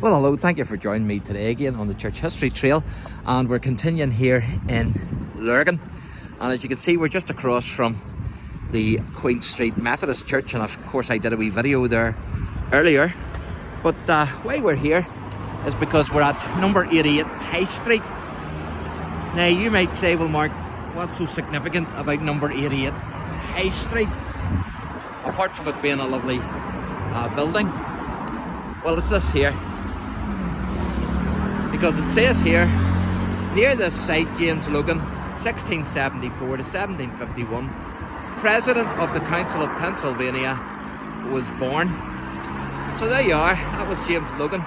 Well, hello, thank you for joining me today again on the Church History Trail, and we're continuing here in Lurgan. And as you can see, we're just across from the Queen Street Methodist Church, and of course I did a wee video there earlier. But why we're here is because we're at number 88 High Street. Now you might say, well Mark, what's so significant about number 88 High Street, apart from it being a lovely building? Well, it's this here, because it says here, near this site James Logan, 1674 to 1751, President of the Council of Pennsylvania, was born. So there you are, that was James Logan,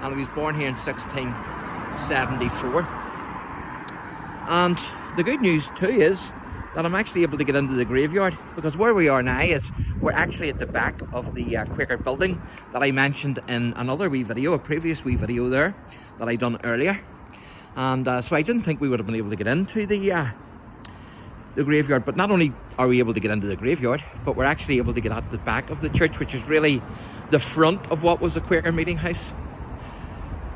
and he was born here in 1674. And the good news too is that I'm actually able to get into the graveyard, because where we are now is we're actually at the back of the Quaker building that I mentioned in another wee video, a previous wee video there that I done earlier. And so I didn't think we would have been able to get into the graveyard. But not only are we able to get into the graveyard, but we're actually able to get at the back of the church, which is really the front of what was the Quaker meeting house.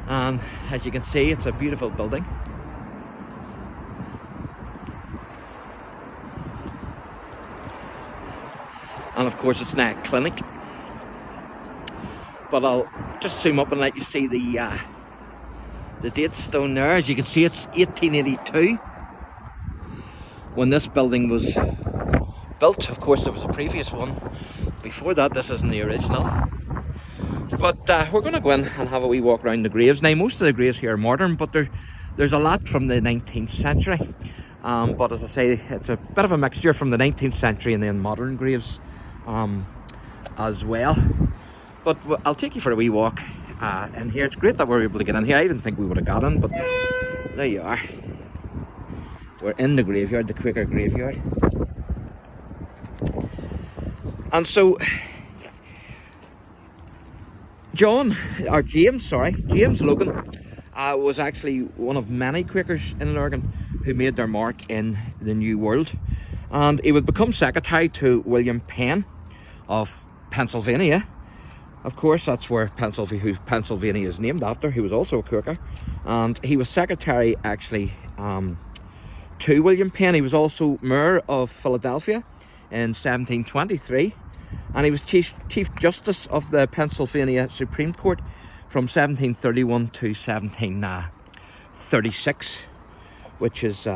And as you can see, it's a beautiful building. And of course it's now a clinic. But I'll just zoom up and let you see the date stone there. As you can see, it's 1882 when this building was built. Of course there was a previous one before that. This isn't the original. But we're going to go in and have a wee walk around the graves. Now most of the graves here are modern, but there's a lot from the 19th century. But as I say, it's a bit of a mixture from the 19th century and then modern graves as well. But I'll take you for a wee walk in here. It's great that we're able to get in here. I didn't think we would have got in, but there you are. We're in the graveyard, the Quaker graveyard. And so James Logan was actually one of many Quakers in Lurgan who made their mark in the New World, and he would become secretary to William Penn of Pennsylvania. Of course, that's who Pennsylvania is named after. He was also a Quaker, and he was secretary actually to William Penn. He was also mayor of Philadelphia in 1723, and he was chief justice of the Pennsylvania Supreme Court from 1731 to 1736, which is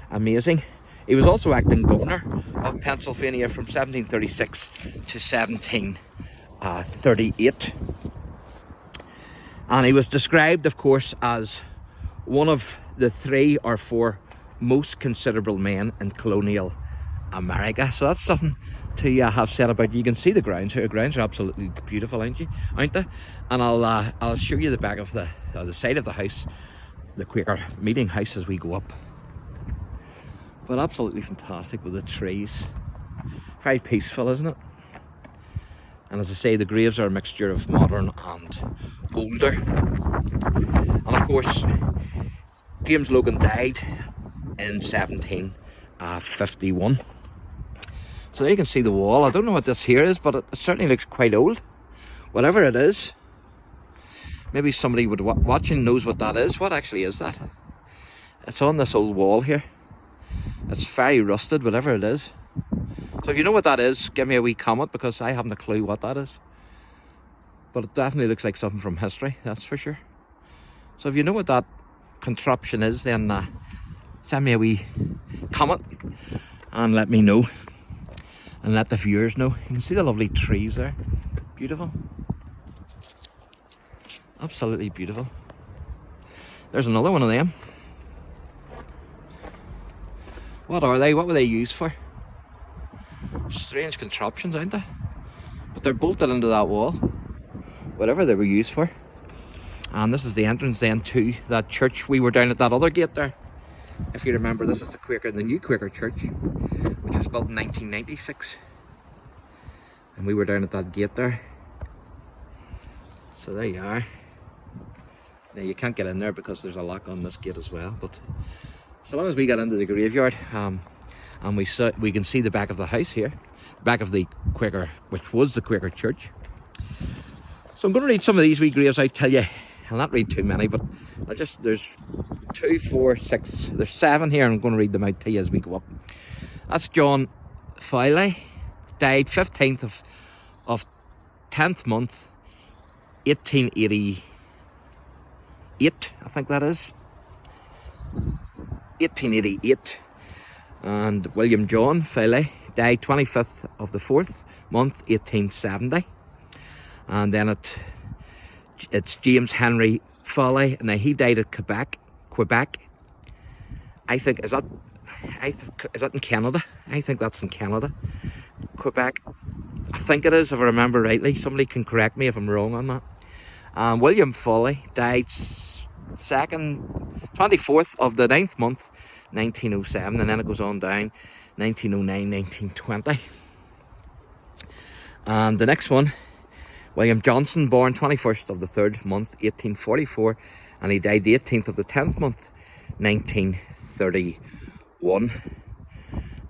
amazing. He was also acting governor of Pennsylvania from 1736 to 1738. And he was described, of course, as one of the 3 or 4 most considerable men in colonial America. So that's something to have said about. You can see the grounds here. The grounds are absolutely beautiful, aren't they? And I'll show you the back of the side of the house, the Quaker meeting house, as we go up. But absolutely fantastic with the trees. Very peaceful, isn't it? And as I say, the graves are a mixture of modern and older. And of course, James Logan died in 1751. So there you can see the wall. I don't know what this here is, but it certainly looks quite old. Whatever it is, maybe somebody watching knows what that is. What actually is that? It's on this old wall here. It's very rusted, whatever it is. So if you know what that is, give me a wee comment, because I haven't a clue what that is. But it definitely looks like something from history, that's for sure. So if you know what that contraption is, then send me a wee comment and let me know. And let the viewers know. You can see the lovely trees there. Beautiful. Absolutely beautiful. There's another one of them. What are they? What were they used for? Strange contraptions, aren't they? But they're bolted into that wall. Whatever they were used for. And this is the entrance then to that church. We were down at that other gate there. If you remember, this is the new Quaker church, which was built in 1996. And we were down at that gate there. So there you are. Now you can't get in there because there's a lock on this gate as well. But so long as we got into the graveyard, and we can see the back of the house here, back of the Quaker, which was the Quaker church. So I'm going to read some of these wee graves out to you. I'll not read too many, but there's 2, 4, 6, there's 7 here, and I'm going to read them out to you as we go up. That's John Foley, died 15th of 10th month, 1888, I think that is. 1888. And William John Foley died 25th of the 4th month, 1870. And then it's James Henry Foley, and he died at Quebec. I think, is that in Canada? I think that's in Canada. Quebec. I think it is, if I remember rightly. Somebody can correct me if I'm wrong on that. William Foley died 24th of the 9th month, 1907, and then it goes on down 1909, 1920. And the next one, William Johnson, born 21st of the 3rd month, 1844, and he died the 18th of the 10th month, 1931.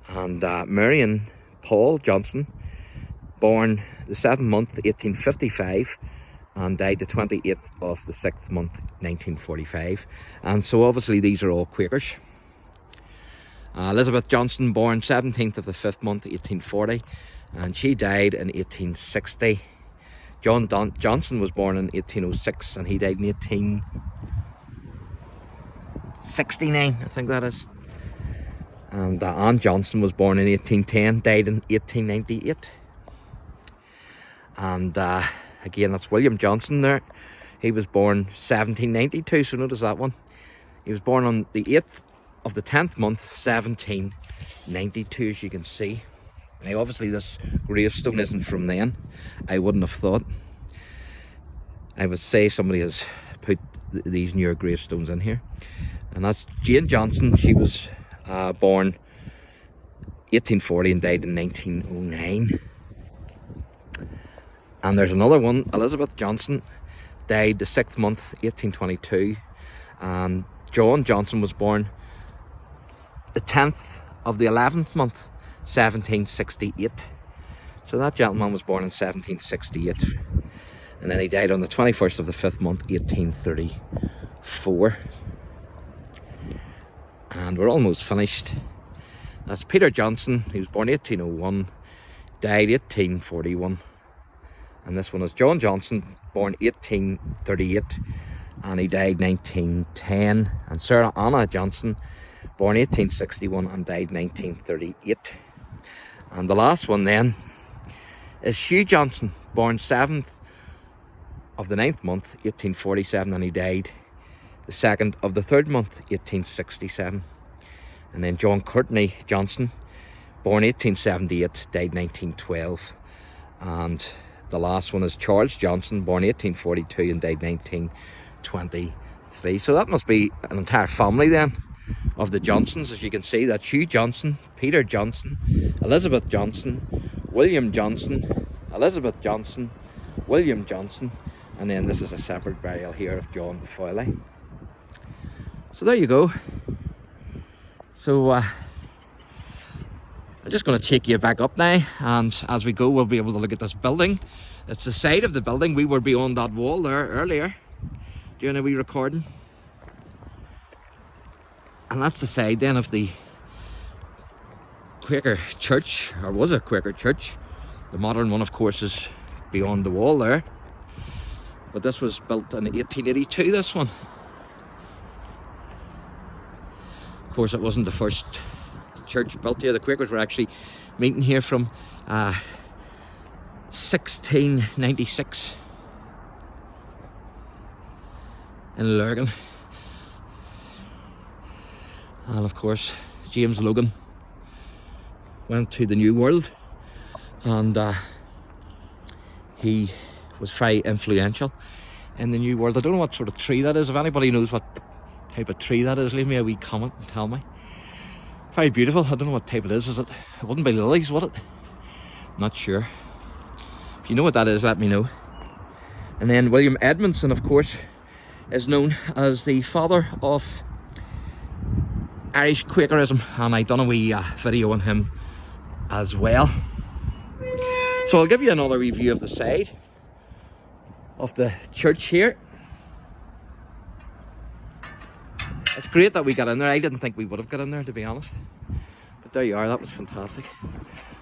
And Marion Paul Johnson, born the 7th month, 1855, and died the 28th of the 6th month, 1945. And so obviously these are all Quakers. Elizabeth Johnson, born 17th of the 5th month, 1840, and she died in 1860. John Johnson was born in 1806, and he died in 1869, I think that is. And Anne Johnson was born in 1810, died in 1898. And again, that's William Johnson there. He was born 1792, so notice that one. He was born on the 8th of the 10th month, 1792, as you can see. Now obviously this gravestone isn't from then. I wouldn't have thought. I would say somebody has put these newer gravestones in here. And that's Jane Johnson. She was born 1840 and died in 1909. And there's another one, Elizabeth Johnson, died the 6th month, 1822. And John Johnson was born the 10th of the 11th month, 1768. So that gentleman was born in 1768, and then he died on the 21st of the 5th month, 1834. And we're almost finished. That's Peter Johnson. He was born 1801, died 1841. And this one is John Johnson, born 1838, and he died 1910. And Sarah Anna Johnson, born 1861 and died 1938. And the last one then is Hugh Johnson, born 7th of the 9th month, 1847, and he died the 2nd of the 3rd month, 1867. And then John Courtney Johnson, born 1878, died 1912. And the last one is Charles Johnson, born 1842 and died 1923. So that must be an entire family then of the Johnsons. As you can see, that's Hugh Johnson, Peter Johnson, Elizabeth Johnson, William Johnson, Elizabeth Johnson, William Johnson, and then this is a separate burial here of John Foley. So there you go. So I'm just going to take you back up now, and as we go we'll be able to look at this building. It's the side of the building. We were beyond that wall there earlier during a wee recording. And that's the side then of the Quaker church, or was a Quaker church. The modern one, of course, is beyond the wall there. But this was built in 1882, this one. Of course, it wasn't the first church built here. The Quakers were actually meeting here from 1696 in LURGAN. And of course, James Logan went to the New World, and he was very influential in the New World. I don't know what sort of tree that is. If anybody knows what type of tree that is, leave me a wee comment and tell me. Very beautiful. I don't know what type it is. It wouldn't be lilies, would it? Not sure. If you know what that is, let me know. And then William Edmondson, of course, is known as the father of Irish Quakerism, and I done a wee video on him as well. So I'll give you another review of the side of the church here. It's great that we got in there. I didn't think we would have got in there, to be honest. But there you are, that was fantastic.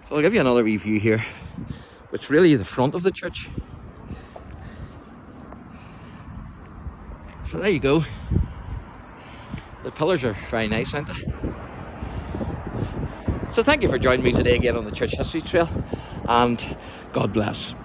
So I'll give you another review here, which really is the front of the church. So there you go. The pillars are very nice, aren't they? So thank you for joining me today again on the Church History Trail, and God bless.